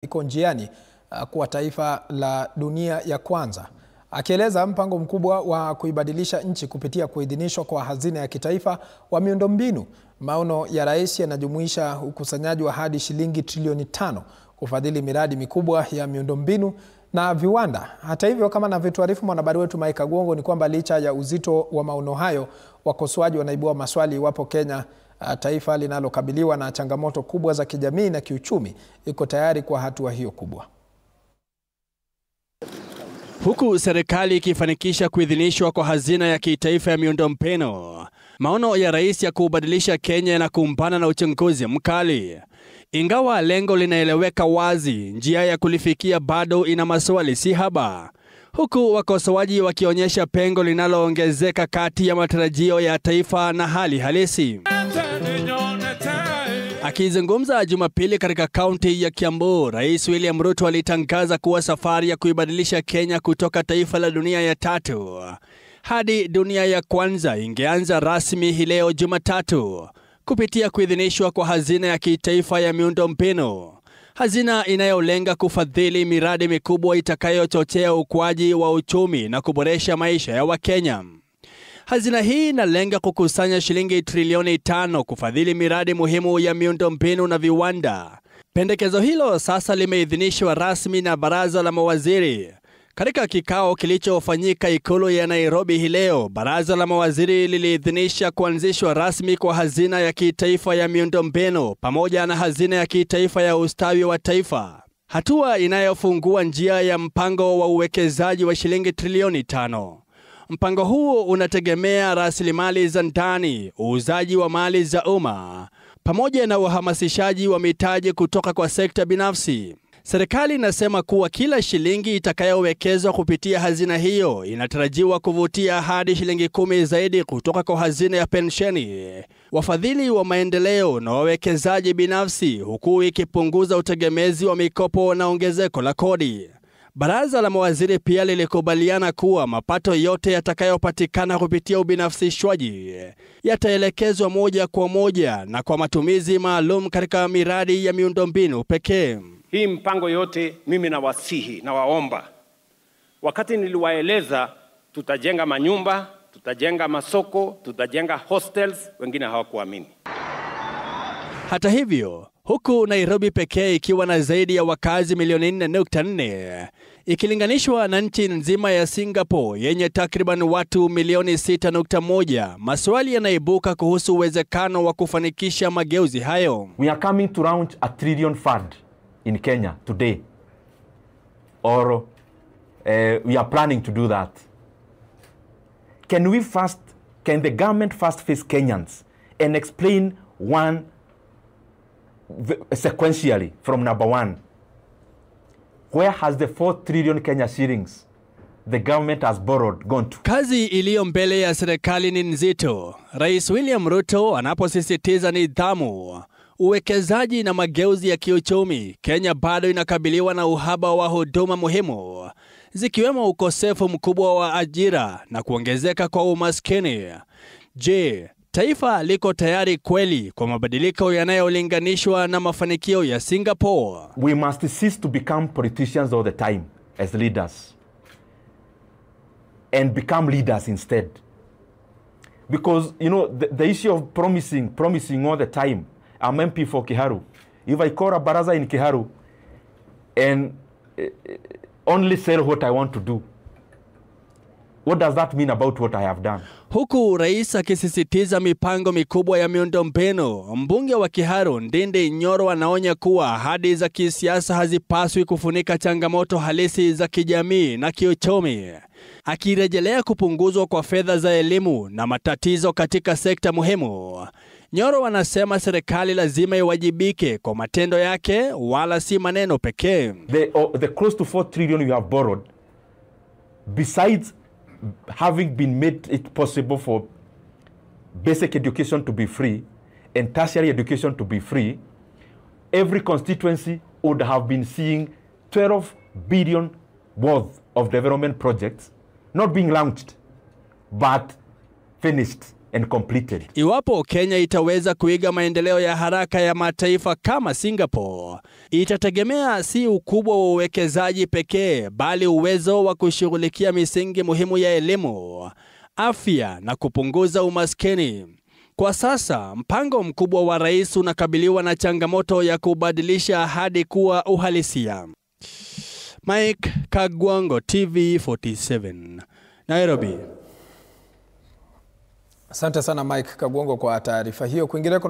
iko njiani kuwa taifa la dunia ya kwanza. Akieleza mpango mkubwa wa kuibadilisha nchi kupitia kuidhinishwa kwa hazina ya kitaifa wa miundombinu, maono ya rais yanajumuisha ukusanyaji wa hadi shilingi trilioni 5 kufadhili miradi mikubwa ya miundombinu na viwanda. Hata hivyo, kama anavyotuarifu mwanahabari wetu Mike Agongo, ni kwamba licha ya uzito wa maono hayo, wakosoaji wanaibua maswali iwapo Kenya, taifa linalokabiliwa na changamoto kubwa za kijamii na kiuchumi, iko tayari kwa hatua hiyo kubwa. Huku serikali ikifanikisha kuidhinishwa kwa hazina ya kitaifa ya miundombinu, maono ya rais ya kubadilisha Kenya na kumbana na uchunguzi mkali. Ingawa lengo linaeleweka wazi, njia ya kulifikia bado ina maswali si haba. Huku wakosoaji wakionyesha pengo linaloongezeka kati ya matarajio ya taifa na hali halisi. Akizungumza Jumapili katika kaunti ya Kiambu, Rais William Ruto alitangaza kuwa safari ya kuibadilisha Kenya kutoka taifa la dunia ya 3 hadi dunia ya kwanza ingeanza rasmi hii leo Jumatatu kupitia kuidhinishwa kwa hazina ya kitaifa ya miundombinu. Hazina inayolenga kufadhili miradi mikubwa itakayochochea ukuaji wa uchumi na kuboresha maisha ya Wakenya. Hazina hii inalenga kukusanya shilingi trilioni 5 kufadhili miradi muhimu ya miundombinu na viwanda. Pendekezo hilo sasa limeidhinishwa rasmi na baraza la mawaziri. Katika kikao kilichofanyika ikulu ya Nairobi hii leo, baraza la mawaziri liliidhinisha kuanzishwa rasmi kwa hazina ya kitaifa ya miundombinu pamoja na hazina ya kitaifa ya ustawi wa taifa, hatua inayofungua njia ya mpango wa uwekezaji wa shilingi trilioni 5. Mpango huu unategemea rasilimali za ndani, uuzaji wa mali za umma, pamoja na uhamasishaji wa mitaji kutoka kwa sekta binafsi. Serikali inasema kuwa kila shilingi itakayowekezwa kupitia hazina hiyo inatarajiwa kuvutia hadi shilingi 10 zaidi kutoka kwa hazina ya pensheni, wafadhili wa maendeleo na wawekezaji binafsi, huku ikipunguza utegemezi wa mikopo na ongezeko la kodi. Baraza la mawaziri pia lilikubaliana kuwa mapato yote yatakayopatikana kupitia ubinafsishwaji yataelekezwa moja kwa moja na kwa matumizi maalum katika miradi ya miundombinu pekee. Hii mpango yote mimi nawasihi na waomba, wakati niliwaeleza tutajenga manyumba, tutajenga masoko, tutajenga hostels, wengine hawakuamini. Hata hivyo, huku Nairobi pekee ikiwa na zaidi ya wakazi milioni 4.4 ikilinganishwa na nchi nzima ya Singapore yenye takriban watu milioni 6.1, maswali yanaibuka kuhusu uwezekano wa kufanikisha mageuzi hayo. We are coming to launch a trillion fund in Kenya today, or we are planning to do that. Can the government first face Kenyans and explain one sequentially from number 1? Where has the 4 trillion Kenya shillings the government has borrowed gone to? Kazi iliyo mbele ya serikali ni nzito. Rais William Ruto anaposisitiza nidhamu, uwekezaji na mageuzi ya kiuchumi, Kenya bado inakabiliwa na uhaba wa huduma muhimu, zikiwemo ukosefu mkubwa wa ajira na kuongezeka kwa umaskini. Je, taifa liko tayari kweli kwa mabadiliko yanayolinganishwa na mafanikio ya Singapore? We must cease to become politicians all the time as leaders and become leaders instead. Because, you know, the issue of promising all the time. I'm MP for Kiharu. If I call a baraza in Kiharu and only sell what I want to do, what does that mean about what I have done? Huku rais akisisitiza mipango mikubwa ya miundombinu, mbunge wa Kiharu Ndindi Nyoro anaonya kuwa ahadi za kisiasa hazipaswi kufunika changamoto halisi za kijamii na kiuchumi, akirejelea kupunguzwa kwa fedha za elimu na matatizo katika sekta muhimu. Nyoro anasema serikali lazima iwajibike kwa matendo yake wala si maneno pekee. The close to 4 trillion we have borrowed, besides having been made it possible for basic education to be free and tertiary education to be free, every constituency would have been seeing 12 billion worth of development projects not being launched but finished and completed. Iwapo Kenya itaweza kuiga maendeleo ya haraka ya mataifa kama Singapore, itategemea si ukubwa wa uwekezaji pekee, bali uwezo wa kushughulikia misingi muhimu ya elimu, afya na kupunguza umaskini. Kwa sasa, mpango mkubwa wa rais unakabiliwa na changamoto ya kubadilisha ahadi kuwa uhalisia. Mike Kagwango, TV47, Nairobi. Asante sana Mike Kagwango kwa taarifa hiyo. Kwingineko